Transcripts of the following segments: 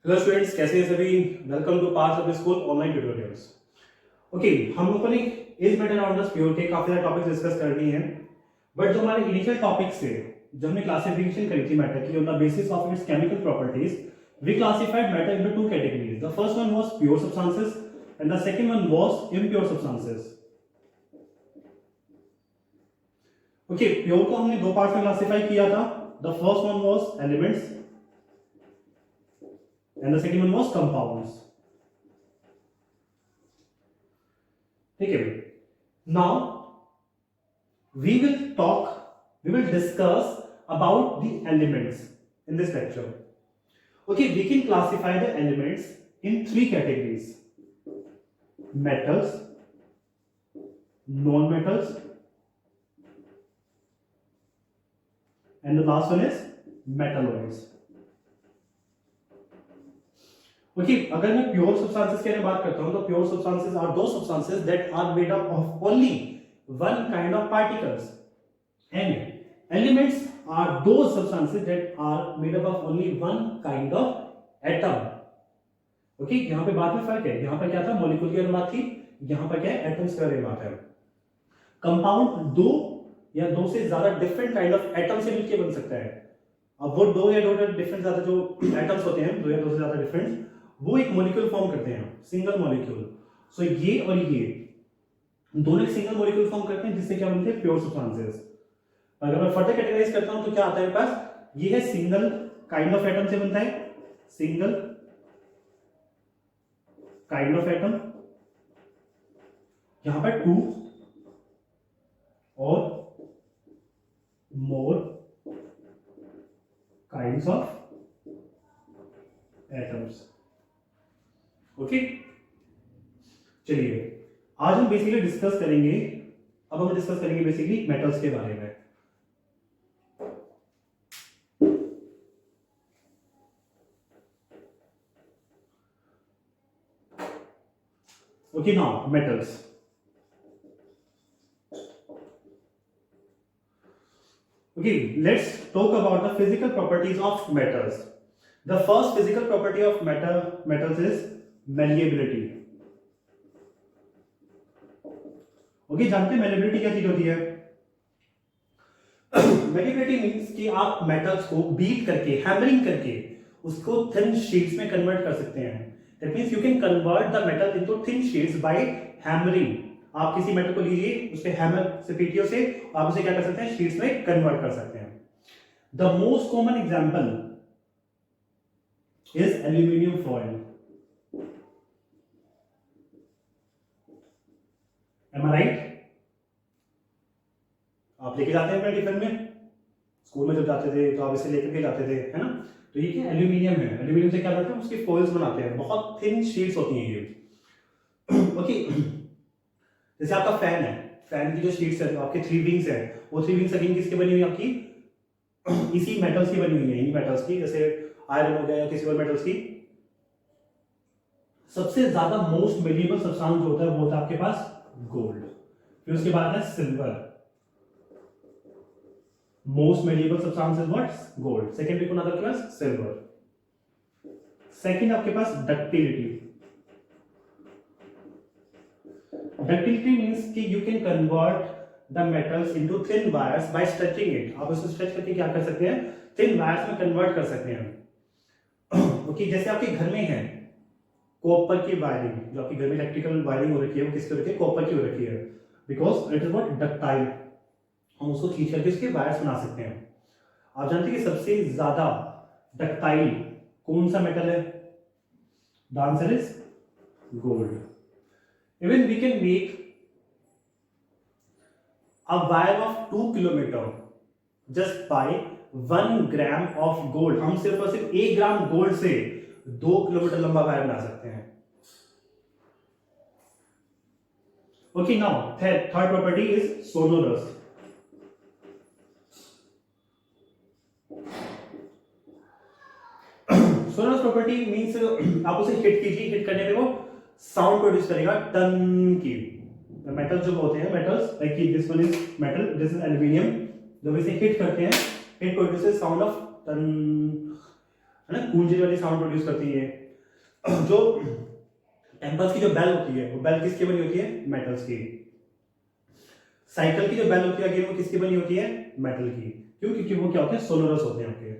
Hello students, कैसे हैं सभी। Welcome to part of school online tutorials. Okay, हम लोगों ने इस मेटल राउंडर्स प्योर के काफी सारे टॉपिक्स डिस्कस कर लिए हैं। बट जो हमारे इनिशियल टॉपिक्स थे, जो हमने क्लासिफिकेशन करी थी मैटर की on the basis of its chemical properties, we classified matter into two categories. The first one was pure substances and the second one was impure substances. Okay, pure को हमने दो parts में classify किया था। The first one was elements and the second one was compounds. ठीक है, now we will discuss about the elements in this lecture. Okay, we can classify the elements in three categories: metals, non-metals, and the last one is metalloids. Okay, अगर मैं pure substances के बारे में बात करता हूं तो pure substances are those substances that are made up of only one kind of particles and elements are those substances that are made up of only one kind of atom. Okay, यहां पे बात में फर्क है। यहां पर क्या था, मॉलिक्यूल की बात थी, यहां पर क्या है, एटम्स के बारे में बात है। कंपाउंड दो या दो से ज्यादा डिफरेंट काइंड ऑफ एटम से मिलकर बन सकता है। अब वो दो या दो डिफरेंट ज्यादा जो एटम्स होते हैं, दो या दो से ज्यादा डिफरेंट, वो एक मॉलिक्यूल फॉर्म करते हैं, सिंगल मॉलिक्यूल। सो ये और ये दोनों एक सिंगल मॉलिक्यूल फॉर्म करते हैं, जिससे क्या बनते हैं, प्योर सब्सटेंसेस। अगर मैं फर्दर कैटेगराइज करता हूं तो क्या आता है मेरे पास, ये है सिंगल काइंड ऑफ एटम से बनता है, सिंगल काइंड ऑफ एटम, यहां पर टू और मोर काइंड्स ऑफ एटम्स। ओके, चलिए आज हम बेसिकली डिस्कस करेंगे, अब हम डिस्कस करेंगे बेसिकली मेटल्स के बारे में। Okay, now metals. Okay, let's talk about the physical properties of metals. The first physical property of metals is malleability. Okay, जानते हैं malleability क्या चीज होती है? Malleability means कि आप metals को बीट करके, हैमरिंग करके उसको thin sheets में कन्वर्ट कर सकते हैं। That means you can convert the metal into thin sheets by hammering. आप किसी मेटल को लीजिए, उस पे हैमर से पीटियो से आप उसे क्या कर सकते हैं, शीट्स में कन्वर्ट कर सकते हैं। The most common example is aluminium foil. Am I right? आप लेके जाते हैं अपने टिफिन में, स्कूल में जब जाते थे तो आप इसे लेकर के जाते थे, है ना। तो ये क्या एल्यूमिनियम है, एल्यूमिनियम से क्या करते हैं, उसकी फॉइल्स बनाते हैं, बहुत थिन शीट्स होती हैं ये। ओके, जैसे आपका फैन है, फैन की जो शीट्स है, आपके थ्री विंग्स है, वो थ्री विंग्स अगेन किसकी बनी हुई है, आपकी इसी मेटल्स की बनी हुई है, इन्हीं मेटल्स की, जैसे आयरन हो गया या किसी और मेटल्स की। सबसे ज्यादा मोस्ट मेलिएबल सब्सटेंस जो होता है वो होता है आपके पास गोल्ड, फिर उसके बाद है silver. Most malleable substance is what, gold. Second कौन आता है आपके पास, सिल्वर। सेकंड आपके पास डक्टिलिटी। Ductility means कि you can convert the metals into thin wires by stretching it. आप उसको स्ट्रेच करके क्या कर सकते हैं, thin wires में कन्वर्ट कर सकते हैं। ओके, जैसे आपके घर में है कॉपर की वायरिंग, जो आपके घर में इलेक्ट्रिकल वायरिंग हो रखी है, वो किसकी हो रखी है, कॉपर की हो रखी है, because it is what, ductile. हम उसको खींच करके उसके वायर्स बना सकते हैं। आप जानते हैं कि सबसे ज्यादा डक्टाइल कौन सा मेटल है? The answer is gold. Even we can make a wire of 2 kilometer just by 1 gram of gold. हम सिर्फ और सिर्फ 1 ग्राम गोल्ड से 2 किलोमीटर लंबा वायर बना सकते हैं। Okay, now third property is sonorous. Sonorous property means आप उसे हिट कीजिए, हिट करने पे वो साउंड प्रोड्यूस करेगा, टन की। मेटल जो होते हैं, metals like this one is metal, this is aluminium, जब इसे हिट करते हैं, इट प्रोड्यूसेस साउंड ऑफ टन, है ना, गूंजने वाली साउंड प्रोड्यूस करती है। जो टेम्पल्स की जो बेल होती है वो बेल किसकी बनी होती है, मेटल्स की। साइकिल की जो बेल होती है अगेन वो किसकी बनी होती है, मेटल की। क्यों, क्योंकि वो क्या होते हैं, सोलोरस होते हैं आपके।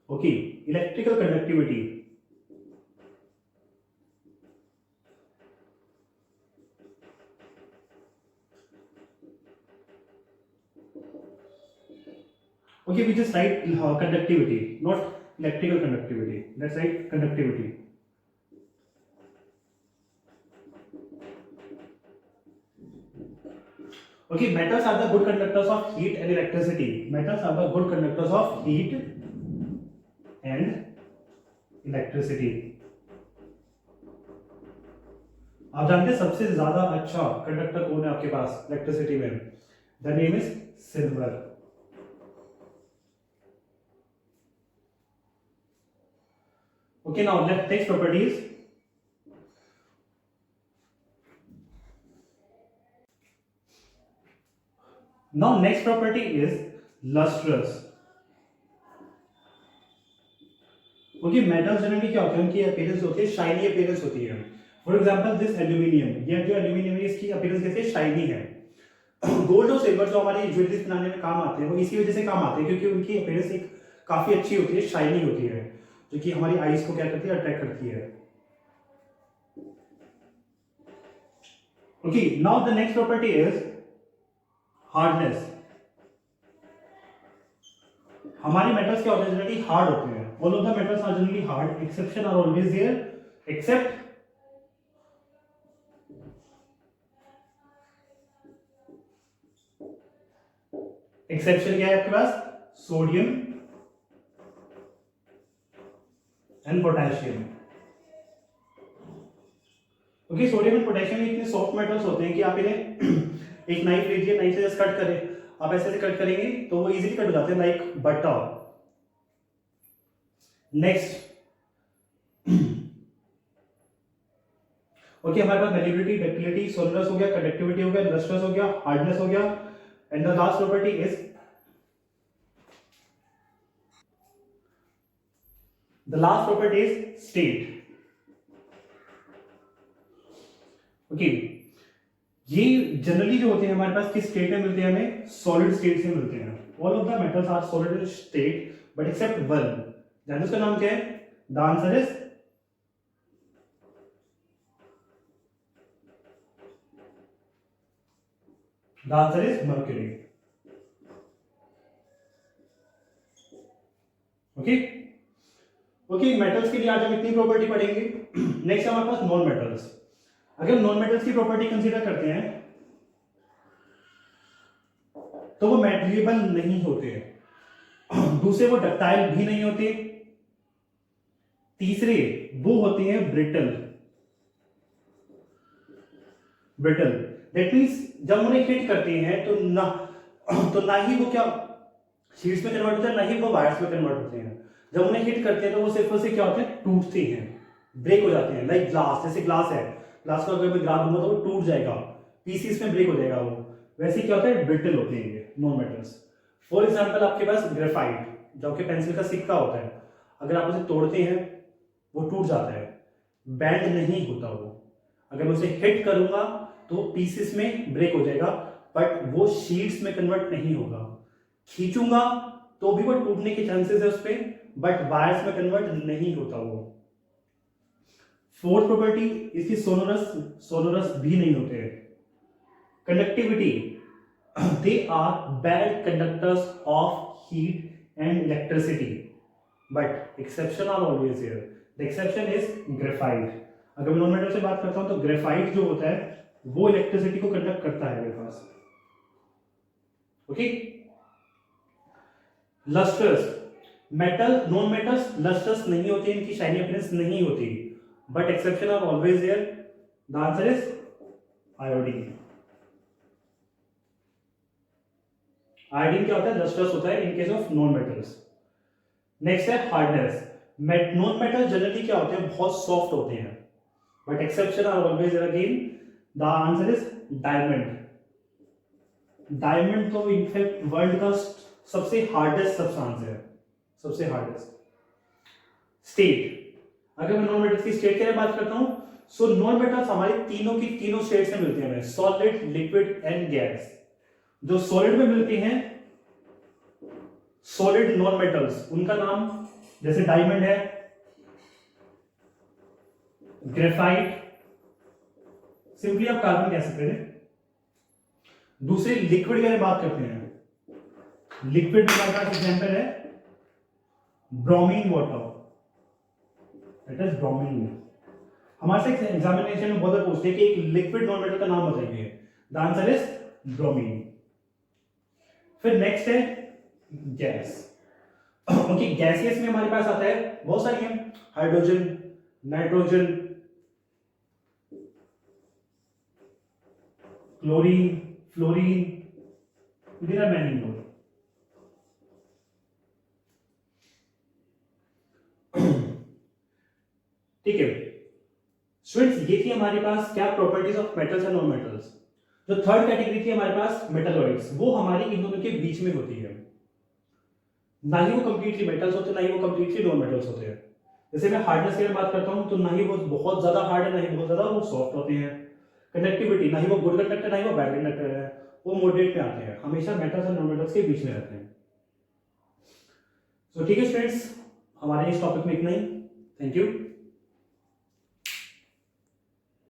Okay, electrical conductivity. Okay, we just write conductivity, not electrical conductivity. Let's write conductivity. Okay, metals are the good conductors of heat and electricity. Metals are the good conductors of heat and electricity. आप जानते हैं सबसे ज्यादा अच्छा conductor कौन है आपके पास electricity में? The name is silver. Okay, now let's take properties. Now next property is lustrous. Okay, metals generally क्या होते हैं, उनकी अपीयरेंस होती है शाइनी अपीयरेंस होती है। फॉर एग्जांपल दिस एल्यूमिनियम, ये जो एल्यूमिनियम है इसकी अपीयरेंस कैसे शाइनी है। गोल्ड और सिल्वर जो हमारी ज्वेलरीज बनाने में काम आते हैं वो इसी वजह से काम आते हैं क्योंकि उनकी अपीयरेंस एक काफी अच्छी होती है, शाइनी होती है, जो कि हमारी आईज को क्या करती है, अट्रैक्ट करती है। Okay, now the next property is hardness. हमारे मेटल्स क्या होते हैं, जनरली हार्ड होते हैं। All of the metals are generally hard, exception are always there, except exception क्या है आपके पास, sodium and potassium. Okay, sodium and potassium इतने सॉफ्ट मेटल्स होते हैं कि आप इन्हें एक नाइफ लीजिए, नाइफ से जस्ट कट करें, आप ऐसे कट करेंगे तो वो इजीली कट हो जाते हैं लाइक बटर। नेक्स्ट, ओके, हमारे पास मेलिबिलिटी, डक्टिलिटी, सोलरस हो गया, कंडक्टिविटी हो गया, लस्ट्रस हो गया, हार्डनेस हो गया, and the last property is state. Okay, ये जनरली जो होते हैं हमारे पास किस स्टेट में मिलते हैं, हमें सॉलिड स्टेट से मिलते हैं। All of the metals are solid state but except one. जानते उसका नाम क्या है, the answer is mercury. Okay, okay, metals के लिए आज हम इतनी प्रॉपर्टी पढ़ेंगे। नेक्स्ट हमारे पास नॉन मेटल्स। अगर नॉन मेटल्स की प्रॉपर्टी कंसीडर करते हैं तो वो मैटेरिएबल नहीं होते हैं, दूसरे वो डक्टाइल भी नहीं होते, तीसरे वो होते हैं ब्रिटल। दैट मींस जब उन्हें हिट करते हैं तो ना ही वो क्या शीट्स में कन्वर्ट होते हैं, ना ही वो वायर्स में कन्वर्ट होते हैं। जब उन्हें हिट करते हैं तो वो सिर्फ से क्या होते हैं, टूटते हैं, ब्रेक हो जाते हैं। लाइक ग्लास, जैसे ग्लास है, ग्लास को अगर मैं ग्राफ दूंगा तो वो टूट जाएगा, पीसीस में ब्रेक हो जाएगा वो। वैसे क्या होता है, ब्रिटल होते हैं ये नॉन मेटल्स। फॉर एग्जांपल आपके पास ग्रेफाइट, जो आपके पेंसिल का सिक्का होता है, अगर आप उसे तोड़ते हैं वो टूट जाता है, बैंड नहीं होता वो। अगर मैं उसे हिट करूंगा तो पीसेस में ब्रेक हो जाएगा, बट वो शीट्स में कन्वर्ट नहीं होगा। खींचूंगा तो भी वो टूटने के चांसेस है उस पर, बट वायर्स में कन्वर्ट नहीं होता वो। फोर्थ प्रॉपर्टी इसकी सोनोरस भी नहीं होते हैं। Conductivity, they are bad conductors of heat and electricity, but exception are always here. The exception is graphite. अगर मैं नॉन मेटल से बात करता हूं तो ग्रेफाइट जो होता है वो इलेक्ट्रिसिटी को कंडक्ट करता है मेरे पास। Okay, lusters, metal non metals lusters नहीं होते, इनकी शाइनी अपीयरेंस नहीं होती, but exception are always there. The answer is iodine. Iodine क्या होता है, लस्टर्स होता है in case of non metals. Next है हार्डनेस। नॉन मेटल जनरली क्या होते हैं, बहुत सॉफ्ट होते हैं, but exception are always there again. The answer is diamond. Diamond तो इनफैक्ट वर्ल्ड का सबसे हार्डेस्ट सब्सटेंस है, सबसे हार्डेस्ट। स्टेट, अगर मैं नॉन मेटल्स की स्टेट के बारे में बात करता हूं, सो नॉन मेटल्स हमारे तीनों की तीनों स्टेट में मिलते हैं, सॉलिड, लिक्विड एंड गैस। जो सॉलिड में मिलती हैं, सॉलिड नॉन मेटल्स, उनका नाम जैसे डायमंड है, ग्रेफाइट, सिंपली आप कार्बन कह सकते हैं। दूसरे लिक्विड की बात करते हैं, लिक्विड में हमारे पास एग्जांपल है bromine water, it is bromine. हमारे से एग्जामिनेशन में बहुत पूछते हैं कि एक लिक्विड नॉन मेटल का नाम बताइए, द आंसर इज ब्रोमीन। फिर नेक्स्ट है गैस। ओके, गैसियस में हमारे पास आता है बहुत सारी हैं, hydrogen, nitrogen, chlorine, fluorine, there are many more. ठीक है स्टूडेंट्स, ये थी हमारे पास क्या properties of metals and non metals. जो थर्ड कैटेगरी थी हमारे पास मेटलॉइड्स, वो हमारी इन दोनों के बीच में होती है, ना ही वो कंप्लीटली मेटल्स होते हैं, ना ही वो कंप्लीटली नॉन मेटल्स होते हैं। जैसे मैं हार्डनेस की बात करता हूं, तो ना ही वो बहुत ज्यादा हार्ड है, ना ही बहुत ज्यादा वो सॉफ्ट होते हैं। कंडक्टिविटी, ना ही वो गुड कंडक्टर, ना ही वो बैड कंडक्टर है, वो मॉडरेट में आते हैं, हमेशा मेटल्स और नॉन मेटल्स के बीच में रहते हैं। सो ठीक है स्टूडेंट्स, हमारे इस टॉपिक में इतना ही। Thank you.